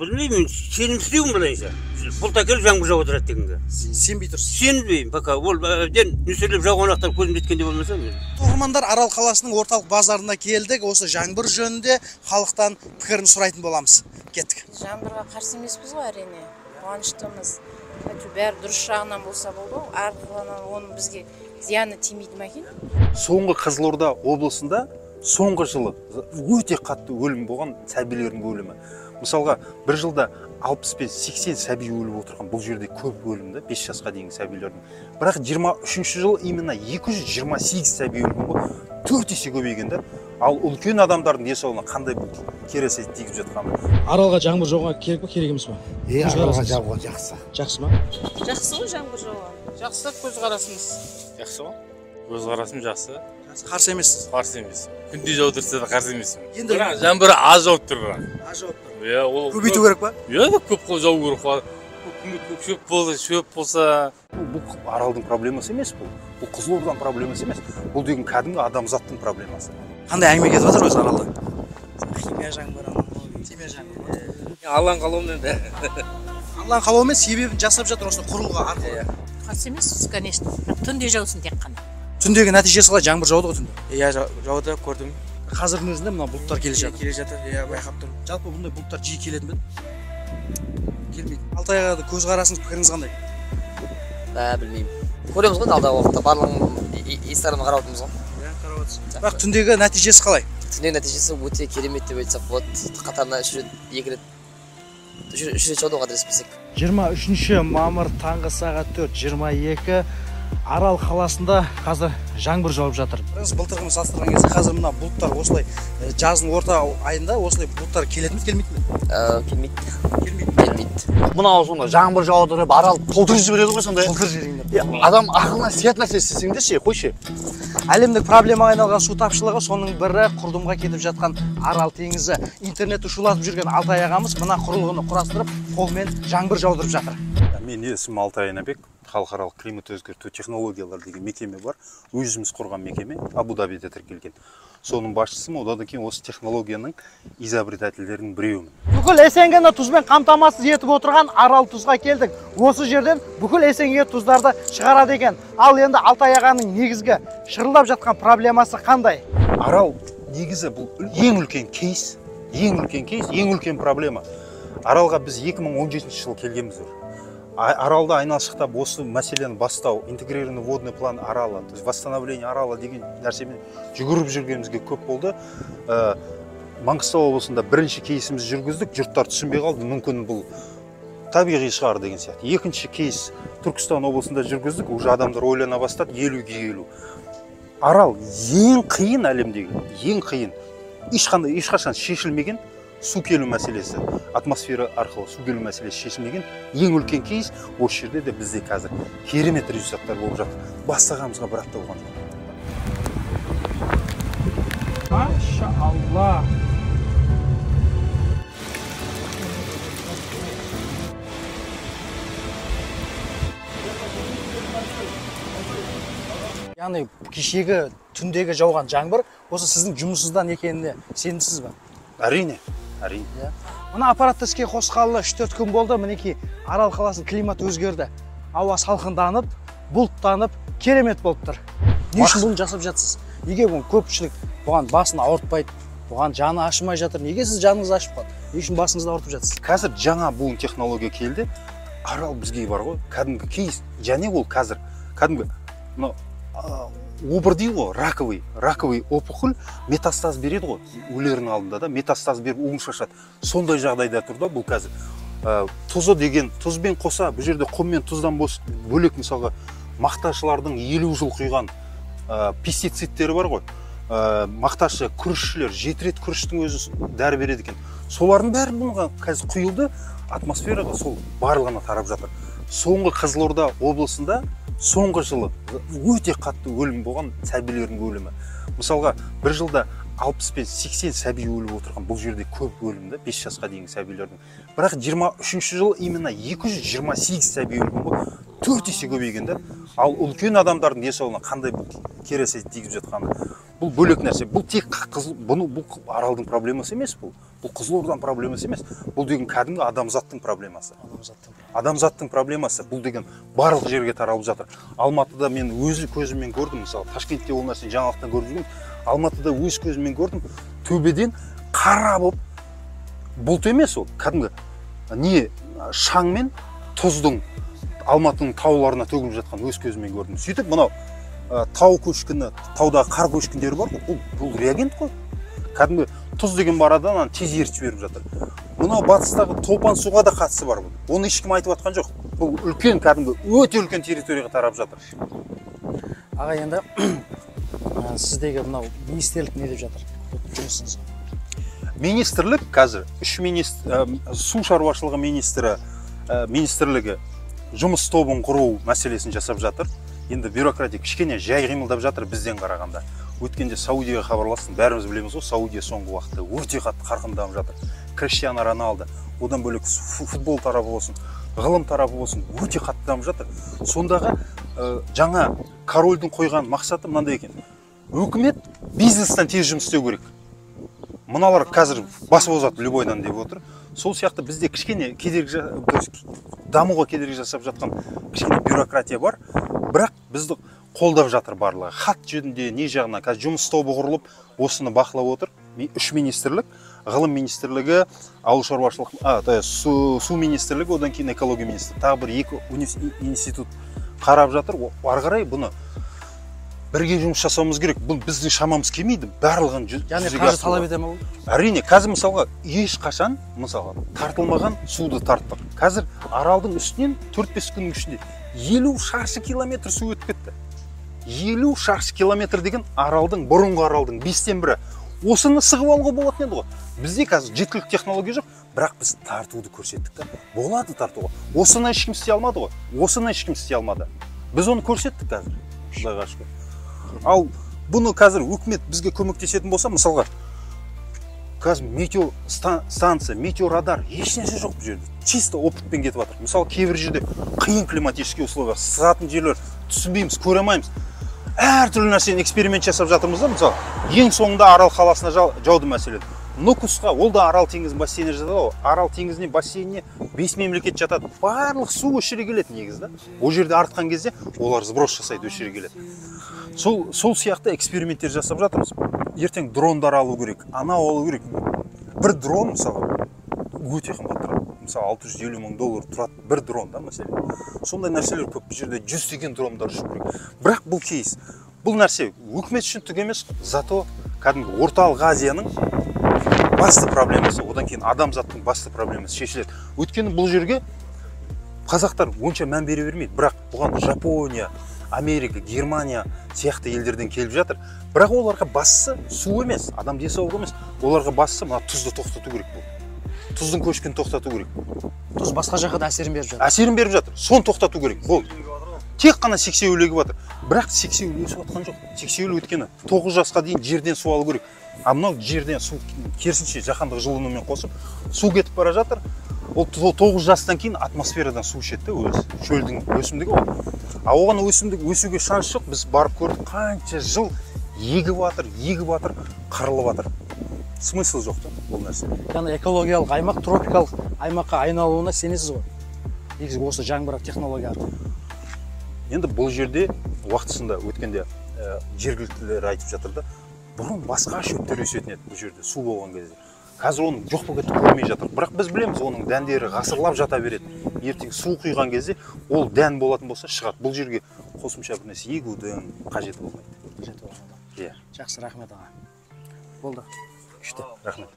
Білмеймін, сенімсіздеуім былайша. Бұлт әкеліп жаңбыр жауып отырады дегенге. Сенбей тұрсыз? Сенбеймін, пока. Ол нөсерлеп жауған ақтар көзім жеткенде болмаса мен. Тұрғындар Арал қаласының орталық базарына келдік. Осы жаңбыр жөнінде халықтан пікірін сұрайтын боламыз. Кеттік. Жаңбырға қарсы емеспіз ғой, әрине. Қуаныштымыз. Бәрі дұрыс жағынан болса болды. Арқылынан оның бізге зияны тимейді ме екен? Соңғы Қызылорда облысында соңғы жылы өте қатты өлім болған сәбилердің өлімі. Мысалға, бір жылда 60-80 сәби өліп отырған бұл жерде көп өлімді, 5 жасқа дейінгі сәбилердің. Бірақ 23-ші жыл именно 228 сәби өлім болды, 4 есе көбейгенде. Ал үлкен адамдардың денсаулығына қандай кері әсер тигізіп жатқаны? Аралға жаңбыр жауған керек пе, керек емес пе? Аралға жауған жақсы. Жақсы ма? Жақсы ғой жаңбыр жауған. Жақсы көзқарасымыз. Жақсы ғой? Көзқарасым жақсы. Қарсы емессіз? Қарсы емес. Күнде жауып тұрса да қарсы емеспін. Енді жаңбыр аз жауып тұр. аз жауып тұр. Иә, ол көбейту керек па? Иә, көп қол жау керек па? Шөп болса, Бұл Аралдың проблемасы емес бұл. Бұл Қызылорданың проблемасы емес. Бұл деген кәдімгі адамзаттың проблемасы. Қандай әңгіме кетіп жатыр өзі Аралда? Химия жаңбыры. Химия жаңбыры. Алланың қалауымен де. Алланың қалауымен себебін жасап жатыр осы құрылғы арқылы. Қарсы емеспіз, конечно. Түнде жаусын тек қана. Түндегі нәтижесі қалай? Жаңбыр жауды ғой түнде. Иә, жауды көрдім. Қазірдің өзінде мына бұлттар келе жатыр. Келе жатыр, иә, байқап тұрмын. Жалпы бұндай бұлттар жиі келеді ме? Келмейді. Алтайға көзқарасыңыз, пікіріңіз қандай? Білмеймін. Көреміз ғой алдағы уақытта барлығын естарына қарап отырмыз ғой. Иә, қарап отырсыз. Бірақ түндегі нәтижесі қалай? Түндегі нәтижесі өте керемет деп айтсақ болады. Қатарына 3 рет жауды қадіреспесек. 23 мамыр таңғы сағат 4:22 Арал қаласында қазір жаңбыр жауып жатыр. Былтырғы салыстырған кезде қазір мына бұлттар осылай жаздың орта айында осылай бұлттар келеді ме, келмейді ме? Келмейді. Мынау сонда жаңбыр жауып тұрып, Арал толтырып жібереді ғой сонда. Толтырып жіберейін. Адам ақылына сият нәрсе істесең де ше, қойшы. Әлемдік проблемаға айналған су тапшылығы соның бірі құрдымға кетіп жатқан Арал теңізі. Интернетті шулатып жүрген Алтай ағамыз мына құрылғыны құрастырып, қолмен жаңбыр жаудырып жатыр. Мен есімім Алтай Айнабек. Халықаралық климат өзгерту технологиялар деген мекеме бар. Өзіміз құрған мекеме Абу-Дабиде тіркелген. Соның басшысы одан кейін осы технологияның изобретательдерінің біреуімін. Бүкіл Есенгені тұзбен қамтамасыз етіп отырған Арал тұзға келдік. Осы жерден бүкіл Есенгеге тұздарды шығарады екен. Ал енді Алтай ағаның негізгі шырылдап жатқан проблемасы қандай? Арал негізі бұл ең үлкен кейс, ең үлкен проблема. Аралға біз 2017 жылы келгенбіз. Аралда айналшықтап осы мәселені бастау, интегрированный водный план Арала, то есть восстановление Арала деген нәрсемен жүгіріп жүргенімізге көп болды. Маңғыстау облысында бірінші кейсіміз жүргіздік, жұрттар түсінбей қалды, мүмкін бұл табиғи шығар деген сияқты. Екінші кейс Түркістан облысында жүргіздік, уже адамдар ойлана бастады, 50-ге 50. Арал ең қиын әлемдегі, ең қиын, ешқашан шешілмеген су келу мәселесі, атмосфера арқылы су келу мәселесі шешілмеген ең үлкен кейс. Осы жерде де бізде қазір керемет результаттар болып жатыр. Бастағанымызға бір апта болған жоқ. Машалла. Яғни кешегі түндегі жауған жаңбыр осы сіздің жұмысыңыздан екеніне сенімсіз бе? Әрине. Мына аппаратты іске қосқалы 3-4 күн болды. Мінекей Арал қаласының климат өзгерді. Ауа салқынданып, бұлттанып, керемет болып тұр. Не үшін бұны жасап жатсыз? Неге бұл көпшілік бұған басын ауыртпайды, бұған жаны ашымай жатыр? Неге сіз жаныңыз ашып қалды? Не үшін басыңызды ауыртып жатсыз? Қазір жаңа бұл технология келді. Арал бізге бар ғой, кәдімгі кейс. Және ол қазір кәдімгі обыр дейді ғой, раковый опухоль метастаз береді ғой, өлерінің алдында да метастаз беріп уын шашады. Сондай жағдайда тұр да бұл қазір. Тұзы деген, тұзбен қоса, бұл жерде құм мен тұздан бөлек мысалға мақташылардың 50 жыл құйған пестицидтері бар ғой. Мақташы, күрішшілер, 7 рет күріштің өзі дәрі береді екен. Солардың бәрі бұнға қазір құйылды, атмосфераға сол барлығына тарап жатыр. Соңғы Қызылорда облысында соңғы жылы өте қатты өлім болған сәбилердің өлімі. Мысалға, бір жылда 60-80 сәби өліп отырған бұл жерде көп өлімді, 5 жасқа дейінгі сәбилердің. Бірақ 23-ші жыл именно 228 сәби өлім болды, 4 есе көбейгенде. Ал үлкен адамдардың денсаулығына қандай кері әсер тигізіп жатқаны? бұл бөлек нәрсе. Бұл тек бұл Аралдың проблемасы емес бұл. Бұл Қызылорданың проблемасы емес. Бұл деген кәдімгі адамзаттың проблемасы. Адамзаттың проблемасы. Бұл деген барлық жерге таралып жатыр. Алматыда мен өз көзіммен көрдім, мысалы, Ташкентте ол нәрсені жаңалықтан көріп жүрмін. Алматыда өз көзіммен көрдім. Төбеден қара болып бұлт емес ол. Кәдімгі не шаң мен тұздың Алматының тауларына төгіліп жатқан өз көзіммен көрдім. Сөйтіп мынау тау көшкіні, таудағы қар көшкіндері бар, бұл реагент қой. Кәдімгі тұз деген бар адан тез ертіп беріп жатыр. Мынау батыстағы Топан суға да қатысы бар бұл. Оны ешкім айтып жатқан жоқ. Бұл үлкен, кәдімгі өте үлкен территорияға тарап жатыр. Аға, енді сіздегі мынау министрлік не деп жатыр жұмысыңызға? Министрлік қазір су шаруашылығы министрлігі жұмыс тобын құру мәселесін жасап жатыр. Енді бюрократия кішкене жай қимылдап жатыр бізден қарағанда. Өткенде Саудияға хабарластым, бәріміз білеміз ғой, Саудия соңғы уақытта өте қатты қарқынданып жатыр. Криштиану Роналдо, одан бөлек футбол тарапы болсын, ғылым тарапы болсын, өте қатты дамып жатыр. Сондағы жаңа корольдің қойған мақсаты мынандай екен. Үкімет бизнестен тез жұмыс істеу керек. Мыналар қазір басып озады любойдан деп отыр. Сол сияқты бізде кішкене дамуға кедергі жасап жатқан кішкене бюрократия бар, бірақ бізді қолдап жатыр барлығы. Хат жүзінде не жағына қазір жұмыс тобы құрылып, осыны бақылап отыр. 3 министрлік, ғылым министрлігі, ауыл шаруашылық, су министрлігі, одан кейін экология министрлігі, тағы бір 2 институт қарап жатыр. Ары қарай бұны бірге жұмыс жасауымыз керек. Бұл біздің шамамыз келмейді. Барлығын яғни қаржы талап ете ме бұл? Әрине, қазір мысалға ешқашан тартылмаған суды тарттық. Қазір Аралдың үстінен 4-5 күннің ішінде 50 шаршы километр су өтіп кетті. 50 шаршы километр деген Аралдың, бұрынғы Аралдың 5-тен бірі. Осыны сығып алуға болатын еді ғой. Бізде қазір жеткілікті технология жоқ, бірақ біз тартуды көрсеттік. Болады тартуға. Осыны ешкім істей алмады ғой. Осыны ешкім істей алмады. Біз оны көрсеттік қазір. Құдайға шүкір. Ал бұны қазір үкімет бізге көмектесетін болса, мысалға, қазір метеостанция, метеорадар, ешнәрсе жоқ бұл жерде. Чисто опытпен кетіп жатыр. Мысалы, кейбір жерде қиын климатический условия, сығатын жерлер түсінбейміз, көре алмаймыз. Әртүрлі нәрсені эксперимент жасап жатырмыз да, мысалы, ең соңында Арал қаласына жауды мәселен. Нукусқа, ол да Арал теңізінің бассейніне жатады. Арал теңізіне бассейніне 5 мемлекет жатады. Барлық су осы жерге келеді негізі. Ол жерде артқан кезде олар сброс жасайды, осы жерге келеді. Сол сияқты эксперименттер жасап жатырмыз. Ертең дрондар алу керек, анау алу керек. Бір дрон, мысалы, өте қымбат тұрады. Мысалы, $650 мың тұрады бір дрон, да, мәселен. Сондай нәрселер көп. Бұл жерде 100 деген дрондар ұшып керек. Бірақ бұл кейс, бұл нәрсе үкімет үшін түк емес, зато кәдімгі орталық Азияның басты проблемасы, одан кейін адамзаттың басты проблемасы шешіледі. Өйткені бұл жерге қазақтар онша мән бере бермейді, бірақ бұған Жапония, Америка, Германия сияқты елдерден келіп жатыр. Бірақ оларға бастысы су емес, адам денсаулығы емес. Оларға бастысы мына тұзды тоқтату керек бұл. Тұздың көшкінін тоқтату керек. Тұз басқа жаққа да әсерін беріп жатыр. Әсерін беріп жатыр. Соны тоқтату керек. Бұл тек қана сексеуілі батыр. Бірақ сексеуілі өсіп жатқан жоқ. Сексеуілі өткені 9 жасқа дейін жерден су алу керек. А мынау жерден су керісінше жаһандық жылынумен қосып су кетіп бара жатыр. Ол 9 жастан кейін атмосферадан су ішеді өзі. Шөлдің өсімдігі ол. А оған өсуге шанс жоқ. Біз барып көрдік, қанша жыл егіп батыр, қырылып батыр. Смысл жоқ та бұл нәрсе. Яғни экологиялық аймақ тропикалық аймаққа айналуына сенесіз ғой. Негізі осы жаңбырақ технология арқылы. Енді бұл жерде уақытысында өткенде жергіліктілер айтып жатыр да, бұрын басқа шөптер өсетін еді бұл жерде су болған кезде. Қазір оның жоқ болып кетіп көрмей жатыр. Бірақ біз білеміз, оның дәндері ғасырлап жата береді. Ертең су құйған кезде ол дән болатын болса шығады. Бұл жерге қосымша бір нәрсе егудің қажеті болмайды. Жақсы, рахмет аға. Болды. Күшті. Рахмет.